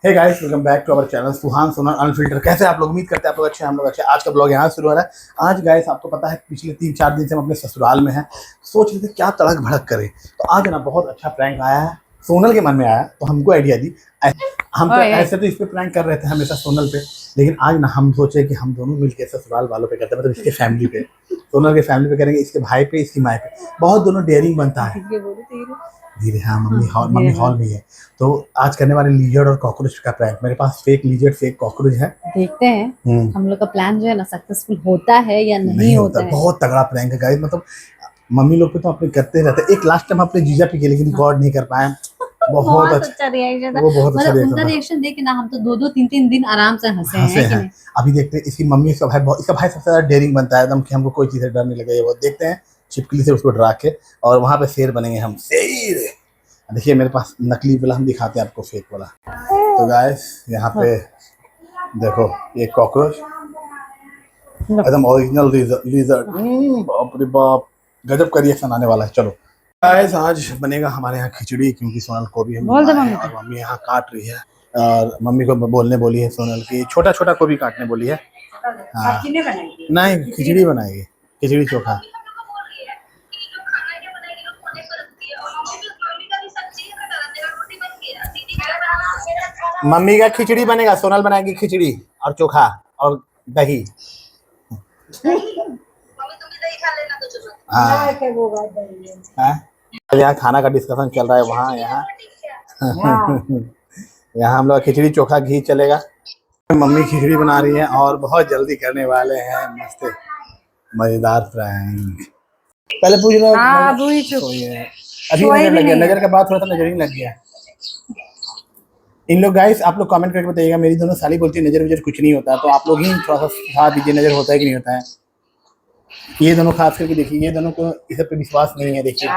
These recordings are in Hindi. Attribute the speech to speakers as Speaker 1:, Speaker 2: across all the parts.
Speaker 1: Hey guys, welcome back to our channel Suhan Sonal unfiltered. कैसे आप लोग? उम्मीद करते हैं आप लोग अच्छे हैं, हम लोग अच्छे हैं। आज का ब्लॉग यहाँ शुरू हो रहा है। आज गाइस आपको पता है पिछले 3-4 दिन से हम अपने ससुराल में हैं। सोच रहे थे क्या तड़क भड़क करें, तो आज ना बहुत अच्छा प्रैंक आया है। सोनल के मन में आया तो हमको आइडिया दी। हम तो ऐसे तो इस पे प्रैंक कर रहे थे हमेशा सोनल पे, लेकिन आज ना हम सोचे कि हम दोनों मिलकर ससुराल वालों पे करते हैं, मतलब इसके फैमिली पे, सोनल के फैमिली पे करेंगे, इसके भाई पे, इसकी माँ पे। बहुत दोनों डेयरिंग बनता है। धीरे, हाँ मम्मी हॉल में है। तो आज करने वाले लीजर्ड और कॉकरोच का प्रैंक। मेरे पास फेक लीजर्ड फेक कॉकरोच है।
Speaker 2: देखते हैं हम लोग का प्लान जो है ना सक्सेसफुल होता है या नहीं होता है।
Speaker 1: बहुत तगड़ा प्रैंक है गाइस, मतलब मम्मी लोग पे तो अपने करते रहते हैं। एक लास्ट टाइम अपने जीजा पे किए, लेकिन रिकॉर्ड नहीं कर पाए। बहुत अच्छा
Speaker 2: रिएक्शन था।
Speaker 1: वो बहुत अच्छा
Speaker 2: उनका रिएक्शन देख के ना हम तो 2-2, 3-3 दिन आराम से हंसे हैं कि नहीं।
Speaker 1: अभी देखते हैं इसकी मम्मी, इसका भाई सबसे ज्यादा डेयरिंग बनता है एकदम, कि हमको कोई चीज से डर नहीं लगे। वो देखते हैं छिपकली से उसको डरा के, और वहां पे शेर बनेंगे हम। शेर देखिए मेरे पास नकली वाला हम दिखाते हैं आपको, फेक वाला। तो गाइस यहाँ पे देखो, ये कॉकरोच एकदम ओरिजिनल लीजर्ड। बाप रे बाप, गजब का रिएक्शन आने वाला है। चलो गाइस, आज बनेगा हमारे यहाँ खिचड़ी, क्योंकि सोनल को भी हम और मम्मी यहाँ काट रही है। और मम्मी को बोलने बोली है सोनल की, छोटा छोटा को भी काटने बोली है। हाँ नहीं, खिचड़ी बनाएगी, खिचड़ी चोखा। मम्मी का खिचड़ी बनेगा, सोनल बनाएगी खिचड़ी और चोखा और दही। यहाँ खाना का डिस्कशन चल रहा है, वहाँ यहाँ यहाँ हम लोग खिचड़ी चोखा घी चलेगा। मम्मी खिचड़ी बना रही है और बहुत जल्दी करने वाले हैं मस्त मजेदार प्रैंक। पहले पूछ लो। अभी नजर लग गया, नजर के बाद थोड़ा सा नजर ही लग गया इन लोग। गाइस आप लोग कमेंट करके बताइएगा, मेरी दोनों साली बोलती है नजर वजर कुछ नहीं होता, तो आप लोग ही थोड़ा सा सिखा दीजिए नजर होता है कि नहीं होता है। ये दोनों खास करके देखिए, ये दोनों को इस पे विश्वास नहीं है। देखिए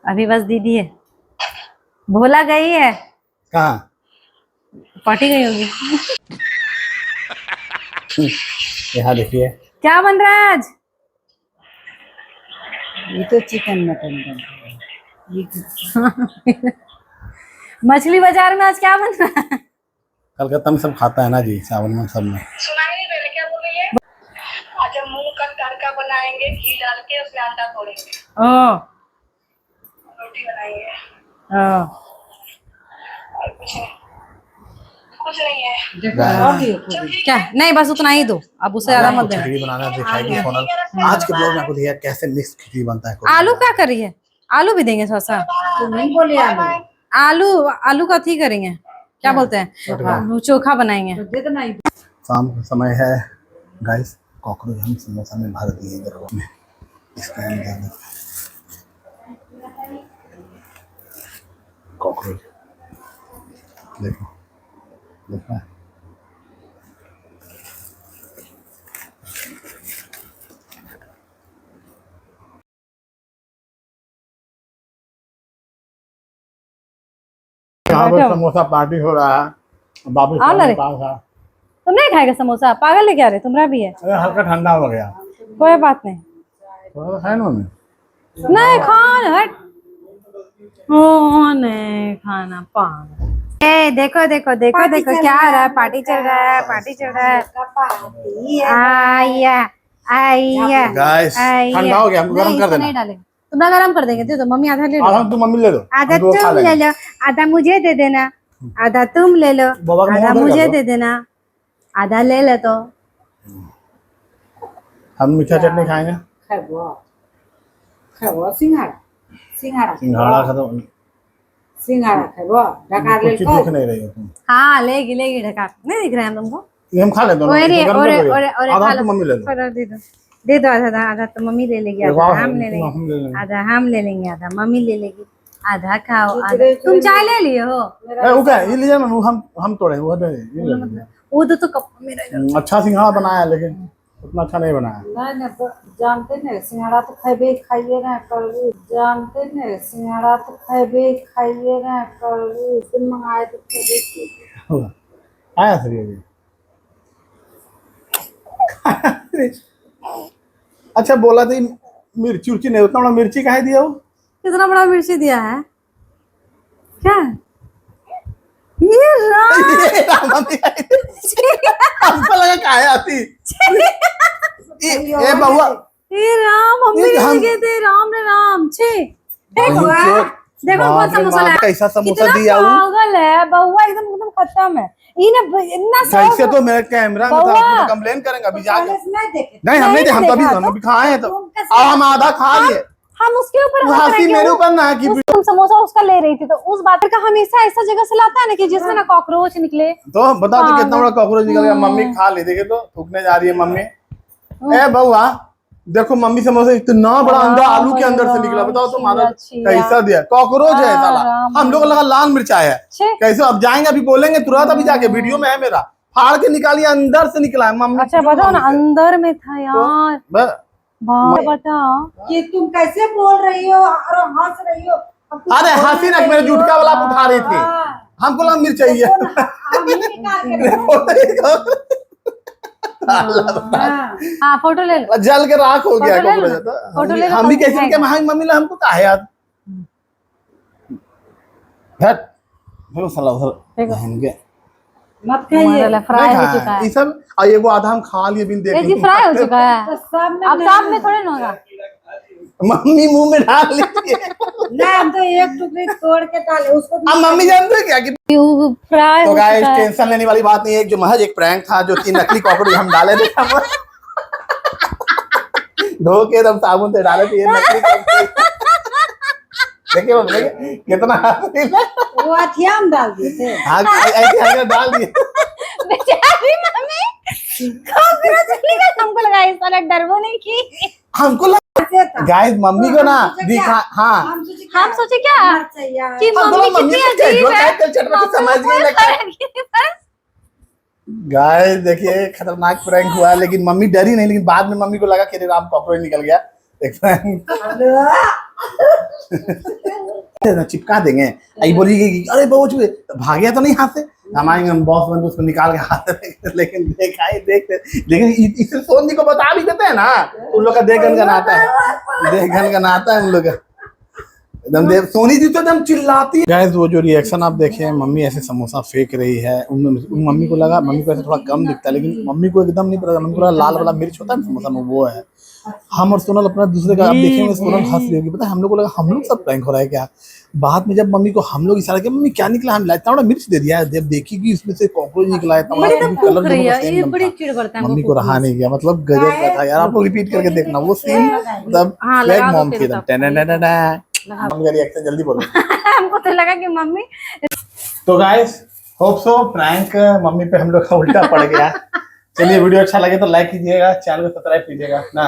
Speaker 2: अभी बस दीदी है, भोला गई है
Speaker 1: कहाँ,
Speaker 2: पार्टी गई होगी।
Speaker 1: यहाँ देखिए
Speaker 2: क्या बन रहा है आज?
Speaker 3: ये तो चिकन मटन बन रहा है। ये
Speaker 2: मछली बाजार में आज क्या बन रहा है?
Speaker 1: कलकत्ता में सब खाता है ना जी, सावन में सब में।
Speaker 4: सुनाई पहले क्या बोल रही है? आज हम मूंग का तड़का बनाएंगे, घी डाल के उसमें अंडा तोड़ेंगे, रोटी बनाएंगे और कुछ नहीं है।
Speaker 2: क्या नहीं, बस उतना ही दो, अब उससे ज्यादा मत देना।
Speaker 1: खिचड़ी बनाना दिखाएगी सोनल। आज के ब्लॉग में आपको दिखाया कैसे मिक्स खिचड़ी बनता है।
Speaker 2: आलू क्या कर रही है? आलू भी देंगे थोड़ा सा।
Speaker 3: तो नहीं बोले
Speaker 2: आलू का थी करेंगे, क्या बोलते हैं, चोखा बनाएंगे।
Speaker 1: शाम का समय है गाइस, कॉकरोच हम समोसा में भर दिए इधर में। इसके अंदर कॉकरोच देखो, देखा यहाँ पर समोसा पार्टी हो रहा है। बाबू के पास है।
Speaker 2: तुम नहीं खाएगा समोसा? पागल है क्या रे, तुम्हारा भी है।
Speaker 1: अरे हल्का ठंडा हो गया,
Speaker 2: कोई बात नहीं,
Speaker 1: थोड़ा सा है ना
Speaker 2: नहीं खाना हट। नहीं खाना पागल। ए देखो देखो देखो देखो क्या हो रहा है, पार्टी चल रहा है, पार्टी चल रहा है। आया आया
Speaker 1: गाइस, ठंडा हो गया, हम गरम कर देना।
Speaker 2: नहीं डालेंगे, तुम गरम कर देंगे। तो मम्मी आधा ले लो,
Speaker 1: आधा तुम मम्मी ले लो,
Speaker 2: आधा तुम ले लो, आधा मुझे दे देना, आधा तुम ले लो, आधा मुझे दे देना, आधा ले ले। तो
Speaker 1: हम मीठा चटनी खाएंगे। सिंघाड़ा खत्म,
Speaker 3: सिंघाड़ा खाबो ढकार ले
Speaker 1: दिख नहीं रही हो तुम।
Speaker 2: हाँ लेगी लेगी, ढका नहीं दिख रहा है तुमको।
Speaker 1: हम खा लेते हैं,
Speaker 2: और
Speaker 1: तुम मम्मी ले लो,
Speaker 2: दे दो आधा आधा, तो मम्मी ले लेगी, आधा हम ले लेंगे, आधा हम ले लेंगे, आधा मम्मी ले लेगी, आधा खाओ, आधा तुम चाय ले लिए हो।
Speaker 1: ये लीजिए ना, हम तोड़े
Speaker 2: वो तो कप मेरा
Speaker 1: अच्छा सिंघाड़ा बनाया, लेकिन उतना अच्छा नहीं बनाया।
Speaker 3: नहीं जानते न सिंघाड़ा तो खाइबे खाइए ना करू, जानते न सिंघाड़ा तो खाइबे खाइए ना करू, तुम मंगाए तो खाइबे
Speaker 1: आया सर ये अच्छा बोला थी मिर्ची उर्ची नहीं, उतना बड़ा मिर्ची काहे दिया वो?
Speaker 2: कितना बड़ा मिर्ची दिया है क्या? ये राम
Speaker 1: मम्मी हमको लगा काहे आती। ए बउआ
Speaker 2: ये राम मम्मी
Speaker 1: ये हम-
Speaker 2: लगे थे राम रे राम छे। देखो देखो कौन सा मसाला है,
Speaker 1: कैसा समोसा
Speaker 2: कितना
Speaker 1: दिया वो?
Speaker 2: पागल है बउआ, एकदम एकदम खत्म है इतना
Speaker 1: कैसे तो मेरे कैमरा में था,
Speaker 2: बउआ।
Speaker 1: कंप्लेन करेंगे अभी जाके।
Speaker 3: नहीं देखे
Speaker 1: नहीं हम नहीं,
Speaker 2: नहीं
Speaker 1: हम
Speaker 2: देखा
Speaker 1: कभी
Speaker 2: तो।
Speaker 1: हम खाए हैं तो,
Speaker 3: तुम कैसे-
Speaker 1: और हम आधा खा लिए।
Speaker 2: हम उसके ऊपर
Speaker 1: वो
Speaker 2: हंस रहे
Speaker 1: हंसी
Speaker 2: कि
Speaker 1: मेरे
Speaker 2: वो-
Speaker 1: ऊपर ना है कि
Speaker 2: तुम समोसा उसका ले रही थी तो उस बात का हमेशा ऐसा जगह से लाता है ना कि जिसमें ना कॉकरोच निकले।
Speaker 1: तो बता दो कितना बड़ा कॉकरोच निकल गया।
Speaker 2: हम्म।
Speaker 1: मम्मी खा ले, देखे तो थूकने जा रही है मम्मी। ए बउआ देखो मम्मी समोसा इतना बड़ा अंदर आलू के अंदर से निकला, बताओ तुम्हारा
Speaker 2: छिया।
Speaker 1: कैसा दिया? कॉकरोच है साला।
Speaker 2: राम
Speaker 1: हम लोग को लगा लाल मिर्चाई है।
Speaker 2: छे।
Speaker 1: कैसे अब जाएंगे, अभी बोलेंगे तुरंत, अभी जाके वीडियो में है मेरा, फाड़ के निकालिए, अंदर से निकला है मम्मी।
Speaker 2: अच्छा बताओ ना, अंदर में था यार।
Speaker 1: ब-
Speaker 2: बाप बताओ
Speaker 3: कि तुम कैसे बोल रही हो और हंस रही हो। हम कुछ
Speaker 1: अरे
Speaker 3: बोल
Speaker 1: हंसी ना,
Speaker 3: नहीं
Speaker 1: मेरे
Speaker 3: रही हो।
Speaker 1: जुटका वाला आप उठा रही थी।
Speaker 3: हाँ।
Speaker 1: हमको लगा मिर्च चाहिए।
Speaker 3: हम ही निकाल के रखे। हाँ।
Speaker 2: हाँ फोटो ले लो।
Speaker 1: जल के राख हो गया
Speaker 2: फोटो ले लो
Speaker 1: कॉकरोच।
Speaker 2: ना। फोटो ले लो,
Speaker 1: हम भी
Speaker 2: कल
Speaker 1: कैसे
Speaker 2: दिखाएगा।
Speaker 1: मम्मी ने हमको कहा यार हट देखो साला उधर
Speaker 2: देखो।
Speaker 1: बहन के
Speaker 3: मत खाइए।
Speaker 2: हमारा फ्राई
Speaker 1: नहीं
Speaker 2: हो
Speaker 1: खाया।
Speaker 2: चुका है,
Speaker 1: ये सब और ये वो आधा हम खा लिए बिन
Speaker 2: ये जी
Speaker 1: देखे।
Speaker 2: फ्राई हो चुका है।
Speaker 3: तो सब में
Speaker 2: अब
Speaker 3: नहीं-
Speaker 2: साथ में थोड़े ना होगा।
Speaker 1: मम्मी मुंह में डाल लीजिए।
Speaker 3: नहीं, हम तो एक टुकड़ी तोड़ के डाले उसको।
Speaker 1: अब मम्मी जानते हैं क्या कि
Speaker 2: फ्राई
Speaker 1: तो
Speaker 2: हो
Speaker 1: गाइस
Speaker 2: चुका है।
Speaker 1: टेंशन लेने वाली बात नहीं है, जो महज एक प्रैंक था, जो 3 नकली कॉकरोच हम डाले थे धो के एकदम साबुन से डाले थे ये नकली कॉकरोच। देखिए वो देखिए कितना हंसी लगा।
Speaker 3: वो अथिया में डाल दिए थे।
Speaker 1: हाँ ऐसे हल्का डाल दिए।
Speaker 2: बेचारी मम्मी कॉकरोच निकल, हमको लगा इस साला डरबो नहीं की।
Speaker 1: हमको लगा
Speaker 3: ऐसे था।
Speaker 1: गाइस मम्मी को ना दिखा, हाँ
Speaker 3: हम सोचे क्या
Speaker 2: हम सोचे क्या
Speaker 3: मर
Speaker 2: कि
Speaker 3: चाहिए।
Speaker 1: हमको
Speaker 2: मम्मी
Speaker 1: लगा मम्मी
Speaker 2: कितनी
Speaker 1: को
Speaker 2: अजीब है।
Speaker 1: तेल चटपटी समझ गई लगता। गाइस देखिए खतरनाक प्रैंक हुआ है, लेकिन मम्मी डरी नहीं, लेकिन बाद में मम्मी को लगा कि अरे राम कॉकरोच निकल गया। एक प्रैंक चिपका देंगे, आई बोलेगी कि अरे बहुत छुए, तो भाग गया तो नहीं हाथ से। हम आएंगे, हम बॉस बन के उसको निकाल के हाथ से, लेकिन देखाई देखते, लेकिन इसे सोनी को बता भी देते हैं ना, उन लोग का देख गनगनाता है, देख गनगनाता है उन लोग का एकदम। देव सोनी जी तो एकदम चिल्लाती है। गाइस वो जो रिएक्शन आप देखे, मम्मी ऐसे समोसा फेंक रही है, उन मम्मी को लगा, मम्मी को ऐसे थोड़ा कम दिखता है, लेकिन मम्मी को एकदम नहीं पता, मम्मी को लगा लाल वाला मिर्च होता है ना समोसा में, वो है। हम और सोनल अपना दूसरे का आप देखेंगे, सोनल हंस रही होगी, पता है हम लोग को लगा हम लोग सब प्रैंक हो रहा है क्या। बाद में जब मम्मी को हम लोग इशारा किया, मम्मी क्या निकला, हम इतना बड़ा मिर्च दे दिया है, जब देखी कि इसमें से कॉकरोच निकला है, इतना बड़ा कलर दोनों का सेम था।
Speaker 2: चिड़ करता है
Speaker 1: मम्मी को रहा नहीं गया, मतलब गजब का था यार। आप लोग रिपीट करके देखना वो सीन, तब
Speaker 2: हाँ,
Speaker 1: फ्लैग
Speaker 2: लगा दो
Speaker 1: मॉम
Speaker 2: फिर
Speaker 1: थी
Speaker 2: तब।
Speaker 1: एकदम। मम्मी का रिएक्शन जल्दी बोलो।
Speaker 2: हमको तो लगा कि मम्मी
Speaker 1: तो guys hope so prank mummy पे हम लोग का उल्टा पड़ गया। चलिए वीडियो अच्छा लगे तो लाइक कीजिएगा, चैनल को सब्सक्राइब कीजिएगा ना।